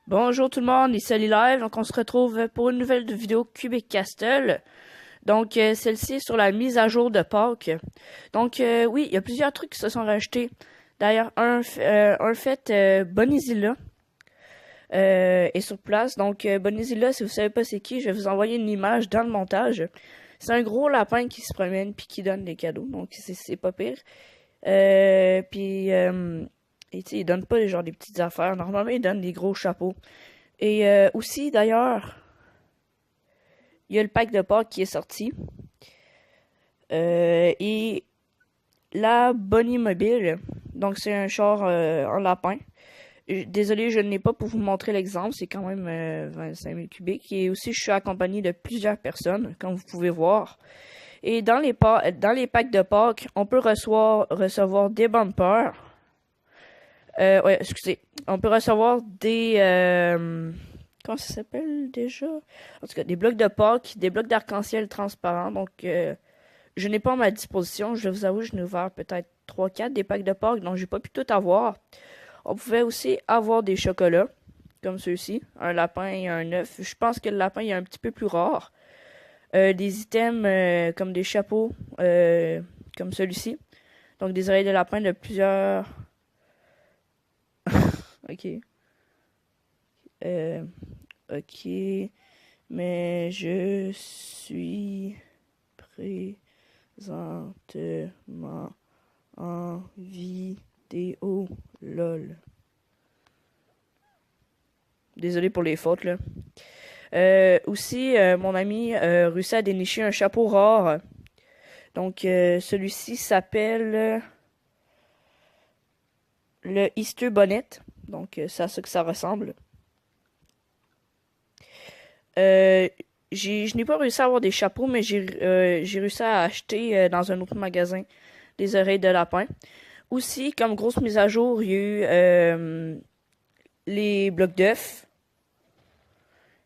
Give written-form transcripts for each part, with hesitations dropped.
Bonjour tout le monde, ici Ali Live. Donc on se retrouve pour une nouvelle vidéo Cubic Castle. Donc celle-ci est sur la mise à jour de Pâques. Donc oui, il y a plusieurs trucs qui se sont rajoutés. D'ailleurs, un fait, Bonizilla est sur place. Donc Bonizilla, si vous savez pas c'est qui, je vais vous envoyer une image dans le montage. C'est un gros lapin qui se promène puis qui donne des cadeaux. Donc c'est pas pire. Et tu sais, ils donnent pas genre des petites affaires. Normalement, ils donnent des gros chapeaux. Et aussi, d'ailleurs, il y a le pack de Pâques qui est sorti. Et la Bonnie Mobile, donc c'est un char en lapin. Désolé, je n'ai pas pour vous montrer l'exemple, c'est quand même 25 000 cubiques. Et aussi, je suis accompagné de plusieurs personnes, comme vous pouvez voir. Et dans les packs de Pâques, on peut recevoir des bumpers. Ouais, excusez. On peut recevoir des... comment ça s'appelle déjà? En tout cas, des blocs de Pâques, des blocs d'arc-en-ciel transparents. Donc, je n'ai pas à ma disposition. Je vous avoue, je n'ai ouvert peut-être 3-4 des packs de Pâques, donc j'ai pas pu tout avoir. On pouvait aussi avoir des chocolats, comme ceux-ci. Un lapin et un œuf. Je pense que le lapin est un petit peu plus rare. Des items comme des chapeaux, comme celui-ci. Donc, des oreilles de lapin de plusieurs... Ok. Euh, ok. Mais je suis présentement en vidéo. LOL. Désolé pour les fautes, là. Aussi, mon ami réussit à dénicher un chapeau rare. Donc, celui-ci s'appelle le Easter Bonnet. Donc, c'est à ça que ça ressemble. Je n'ai pas réussi à avoir des chapeaux, mais j'ai réussi à acheter dans un autre magasin des oreilles de lapin. Aussi, comme grosse mise à jour, il y a eu les blocs d'œufs.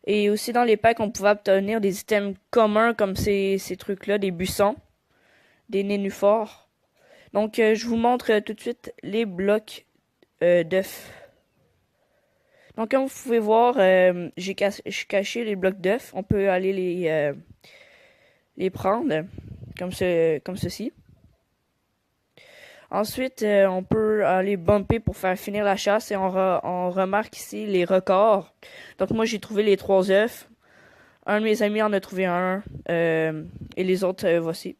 Et aussi dans les packs, on pouvait obtenir des items communs comme ces trucs-là, des buissons, des nénuphars. Donc, je vous montre tout de suite les blocs d'œufs. Donc, comme vous pouvez voir, j'ai caché les blocs d'œufs. On peut aller les prendre, comme ceci. Ensuite, on peut aller bumper pour faire finir la chasse et on remarque ici les records. Donc, moi, j'ai trouvé les 3 œufs. Un de mes amis en a trouvé un. Et les autres, voici.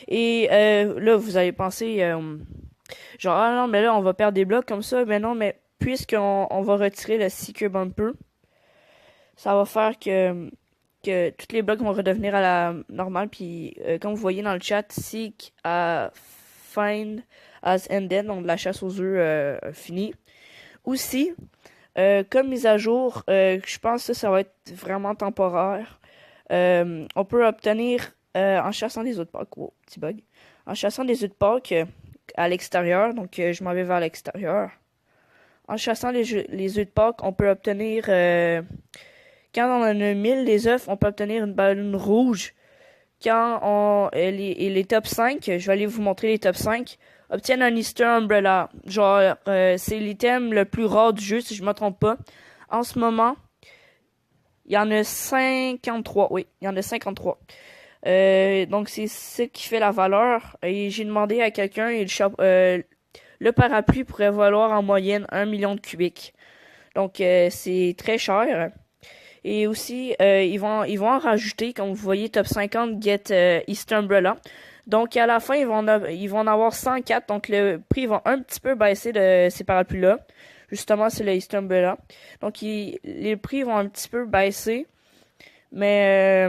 Et là, vous allez penser, genre, ah non, mais là, on va perdre des blocs comme ça. Mais non, mais puisqu'on va retirer le Seeker Bumper, ça va faire que tous les blocs vont redevenir à la normale. Puis, comme vous voyez dans le chat, Seek a Find as Ended, donc la chasse aux œufs finie. Aussi, comme mise à jour, je pense que ça va être vraiment temporaire. On peut obtenir, en chassant des œufs de Pâques, oh, petit bug, en chassant des œufs de Pâques à l'extérieur, donc je m'en vais vers l'extérieur. En chassant les œufs de Pâques, on peut obtenir, quand on en a 1000 des œufs, on peut obtenir une ballonne rouge. Quand les top 5, je vais aller vous montrer les top 5, obtiennent un Easter Umbrella. Genre, c'est l'item le plus rare du jeu, si je ne me trompe pas. En ce moment, il y en a 53. Oui, il y en a 53. Donc, c'est ce qui fait la valeur. Et j'ai demandé à quelqu'un, et le parapluie pourrait valoir en moyenne 1 million de cubiques. Donc, c'est très cher. Et aussi, ils vont en rajouter, comme vous voyez, top 50 Get Easter Umbrella. Donc, à la fin, ils vont en avoir 104. Donc, le prix va un petit peu baisser de ces parapluies-là. Justement, c'est le Easter Umbrella. Donc, les prix vont un petit peu baisser. Mais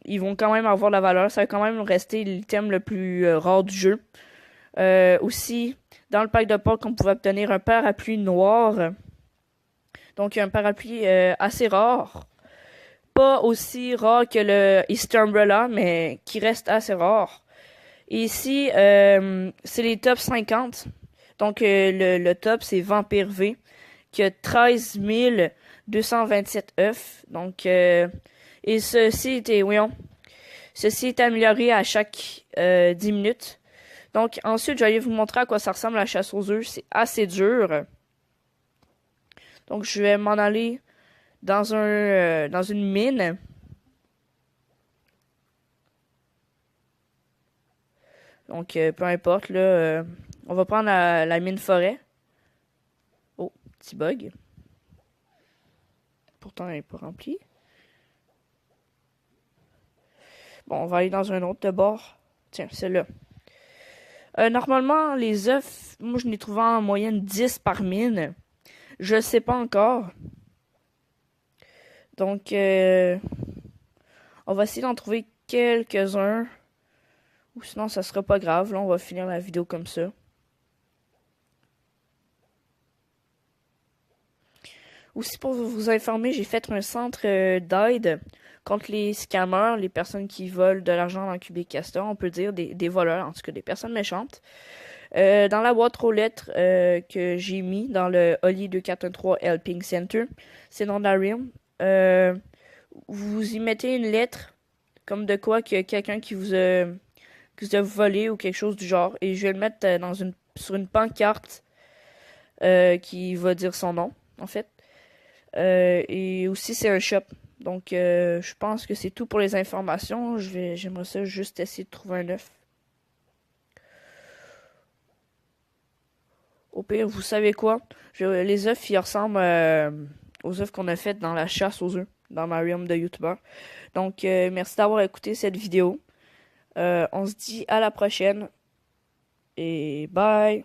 ils vont quand même avoir la valeur. Ça va quand même rester l'item le plus rare du jeu. Aussi, dans le pack de Pâques, on pouvait obtenir un parapluie noir. Donc, un parapluie assez rare. Pas aussi rare que le Easter Umbrella, mais qui reste assez rare. Et ici, c'est les top 50. Donc, le top, c'est Vampire V, qui a 13 227 œufs. Donc, et ceci est amélioré à chaque 10 minutes. Donc, ensuite, je vais vous montrer à quoi ça ressemble la chasse aux œufs. C'est assez dur. Donc, je vais m'en aller dans une mine. Donc, peu importe, là, on va prendre la mine forêt. Oh, petit bug. Pourtant, elle n'est pas remplie. Bon, on va aller dans un autre de bord. Tiens, celle-là. Normalement, les œufs, moi, je n'ai trouvé en moyenne 10 par mine. Je sais pas encore. Donc, on va essayer d'en trouver quelques-uns. Ou sinon, ça sera pas grave. Là, on va finir la vidéo comme ça. Aussi, pour vous informer, j'ai fait un centre d'aide contre les scammers, les personnes qui volent de l'argent dans Cubic Caster. On peut dire des voleurs, en tout cas des personnes méchantes. Dans la boîte aux lettres que j'ai mis dans le Oli 2413 Helping Center, c'est dans Darium. Vous y mettez une lettre, comme de quoi qu'il y a quelqu'un qui vous a volé ou quelque chose du genre, et je vais le mettre sur une pancarte qui va dire son nom, en fait. Et aussi, c'est un shop. Donc, je pense que c'est tout pour les informations. J'aimerais ça juste essayer de trouver un œuf. Au pire, vous savez quoi? Les œufs, ils ressemblent aux œufs qu'on a fait dans la chasse aux œufs, dans Marium de YouTuber. Donc, merci d'avoir écouté cette vidéo. On se dit à la prochaine. Et bye!